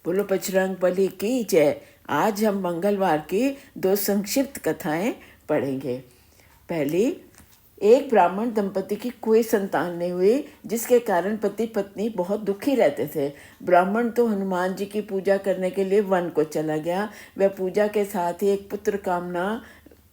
बोलो बजरंग बली की जय। आज हम मंगलवार की 2 संक्षिप्त कथाएं पढ़ेंगे। पहली, एक ब्राह्मण दंपति की कोई संतान नहीं हुई, जिसके कारण पति पत्नी बहुत दुखी रहते थे। ब्राह्मण तो हनुमान जी की पूजा करने के लिए वन को चला गया। वह पूजा के साथ ही एक पुत्र कामना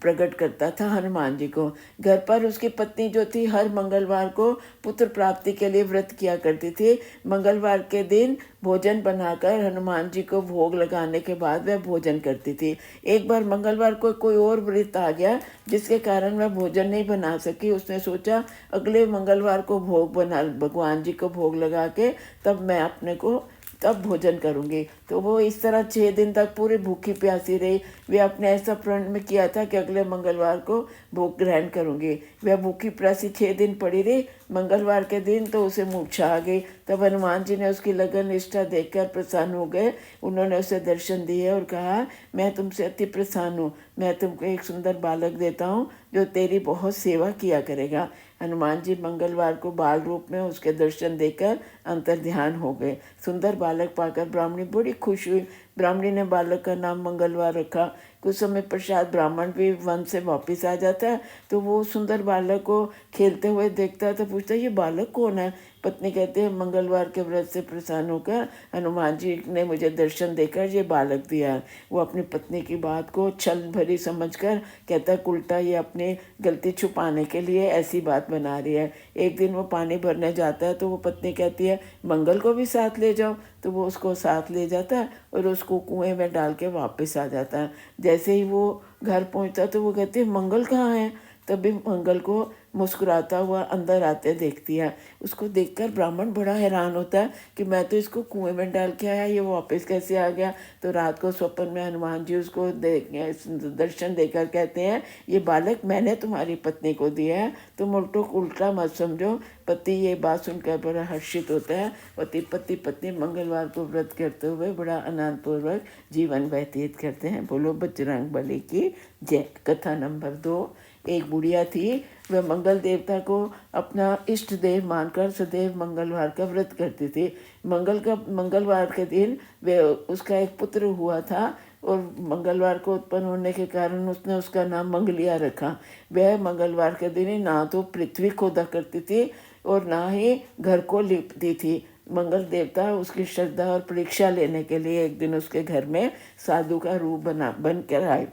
प्रकट करता था हनुमान जी को। घर पर उसकी पत्नी जो थी हर मंगलवार को पुत्र प्राप्ति के लिए व्रत किया करती थी। मंगलवार के दिन भोजन बनाकर हनुमान जी को भोग लगाने के बाद वह भोजन करती थी। एक बार मंगलवार को कोई और व्रत आ गया, जिसके कारण वह भोजन नहीं बना सकी। उसने सोचा अगले मंगलवार को भगवान जी को भोग लगा के तब मैं अपने को तब भोजन करूंगी। तो वो इस तरह 6 दिन तक पूरी भूखी प्यासी रही। वे अपने ऐसा प्रण में किया था कि अगले मंगलवार को भोग ग्रहण करूंगी। वह भूखी प्यासी 6 दिन पड़ी रही। मंगलवार के दिन तो उसे मूर्छा आ गई। तब हनुमान जी ने उसकी लगन निष्ठा देखकर प्रसन्न हो गए। उन्होंने उसे दर्शन दिए और कहा, मैं तुमसे अति प्रसन्न हूँ। मैं तुमको एक सुंदर बालक देता हूँ जो तेरी बहुत सेवा किया करेगा। हनुमान जी मंगलवार को बाल रूप में उसके दर्शन देकर अंतर्ध्यान हो गए। सुंदर बालक पाकर ब्राह्मणी बड़ी खुश हुई। ब्राह्मणी ने बालक का नाम मंगलवार रखा। कुछ समय पश्चात ब्राह्मण भी वन से वापस आ जाता है, तो वो सुंदर बालक को खेलते हुए देखता है, तो पूछता है ये बालक कौन है। पत्नी कहते हैं मंगलवार के व्रत से प्रसन्न होकर हनुमान जी ने मुझे दर्शन देकर ये बालक दिया है। वो अपनी पत्नी की बात को छल भरी समझकर कहता है उल्टा ये अपनी गलती छुपाने के लिए ऐसी बात बना रही है। एक दिन वो पानी भरने जाता है, तो वो पत्नी कहती है मंगल को भी साथ ले जाओ। तो वो उसको साथ ले जाता है और उसको कुएं में डाल के वापस आ जाता है। जैसे ही वो घर पहुंचता तो वो कहती है मंगल कहाँ है। तभी मंगल को मुस्कुराता हुआ अंदर आते देखती है। उसको देखकर ब्राह्मण बड़ा हैरान होता है कि मैं तो इसको कुएं में डाल के आया, ये वापस कैसे आ गया। तो रात को स्वप्न में हनुमान जी उसको दर्शन देकर कहते हैं ये बालक मैंने तुम्हारी पत्नी को दिया है, तुम उल्टा मत समझो। पति ये बात सुनकर बड़ा हर्षित होता है। पति पत्नी मंगलवार को व्रत करते हुए बड़ा आनंदपूर्वक जीवन व्यतीत करते हैं। बोलो बजरंग बली की जय। कथा नंबर 2, एक बुढ़िया थी। वह मंगल देवता को अपना इष्ट देव मानकर सदैव मंगलवार का व्रत करती थी। मंगलवार के दिन वह उसका एक पुत्र हुआ था और मंगलवार को उत्पन्न होने के कारण उसने उसका नाम मंगलिया रखा। वह मंगलवार के दिन ही ना तो पृथ्वी खोदा करती थी और ना ही घर को लीपती थी। मंगल देवता उसकी श्रद्धा और परीक्षा लेने के लिए एक दिन उसके घर में साधु का रूप बन कर आए।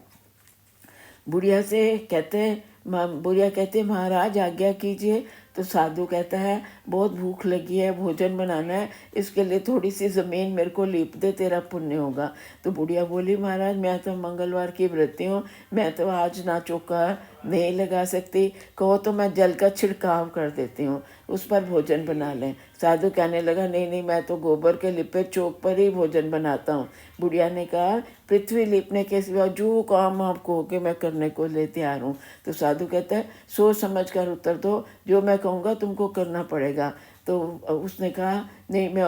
बुढ़िया कहते महाराज आज्ञा कीजिए। तो साधु कहता है बहुत भूख लगी है, भोजन बनाना है, इसके लिए थोड़ी सी ज़मीन मेरे को लीप दे, तेरा पुण्य होगा। तो बुढ़िया बोली महाराज मैं तो मंगलवार की व्रती हूँ, मैं तो आज ना चौका नहीं लगा सकती, कहो तो मैं जल का छिड़काव कर देती हूँ, उस पर भोजन बना लें। साधु कहने लगा नहीं मैं तो गोबर के लिपे चौक पर ही भोजन बनाता हूँ। बुढ़िया ने कहा पृथ्वी लिपने के सिवा जो काम आप कहोगे मैं करने को ले तैयार हूँ। तो साधु कहता है सोच समझ कर उत्तर दो, जो मैं कहूँगा तुमको करना पड़ेगा। तो उसने कहा नहीं मैं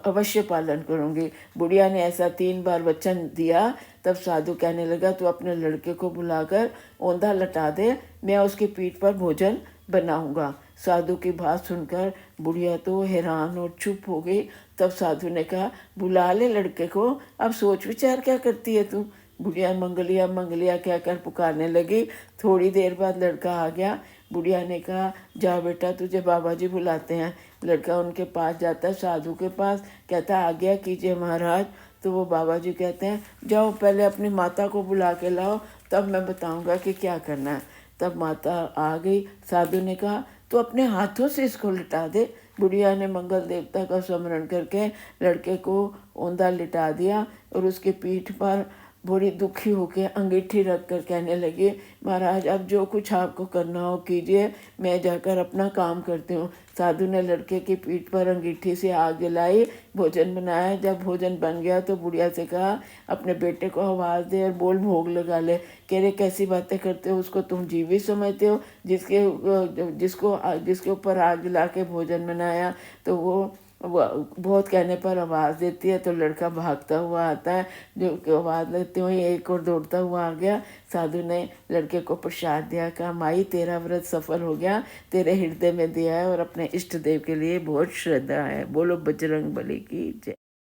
अवश्य पालन करूँगी। बुढ़िया ने ऐसा 3 बार वचन दिया। तब साधु कहने लगा तू अपने लड़के को बुलाकर औंधा लटा दे, मैं उसकी पीठ पर भोजन बनाऊंगा। साधु की बात सुनकर बुढ़िया तो हैरान और चुप हो गई। तब साधु ने कहा बुला ले लड़के को, अब सोच विचार क्या करती है तू। बुढ़िया मंगलिया मंगलिया कहकर पुकारने लगी। थोड़ी देर बाद लड़का आ गया। बुढ़िया ने कहा जा बेटा तुझे बाबा जी बुलाते हैं। लड़का उनके पास जाता है, साधु के पास, कहता आज्ञा कीजिए महाराज। तो वो बाबा जी कहते हैं जाओ पहले अपनी माता को बुला के लाओ, तब मैं बताऊंगा कि क्या करना है। तब माता आ गई। साधु ने कहा तो अपने हाथों से इसको लिटा दे। बुढ़िया ने मंगल देवता का स्मरण करके लड़के को औंधा लिटा दिया और उसकी पीठ पर बड़ी दुखी होकर अंगीठी रख कर कहने लगी महाराज अब जो कुछ आपको करना हो कीजिए, मैं जाकर अपना काम करती हूँ। साधु ने लड़के की पीठ पर अंगीठी से आग जलाई, भोजन बनाया। जब भोजन बन गया तो बुढ़िया से कहा अपने बेटे को आवाज़ दे और बोल भोग लगा ले। कह रहे कैसी बातें करते हो, उसको तुम जीवित समझते हो जिसके ऊपर आग जला के भोजन बनाया। तो वो बहुत कहने पर आवाज़ देती है। तो लड़का भागता हुआ आता है, जो आवाज़ लगती हुई एक और दौड़ता हुआ आ गया। साधु ने लड़के को प्रसाद दिया, कहा माई तेरा व्रत सफल हो गया, तेरे हृदय में दिया है और अपने इष्ट देव के लिए बहुत श्रद्धा है। बोलो बजरंग बली की जय।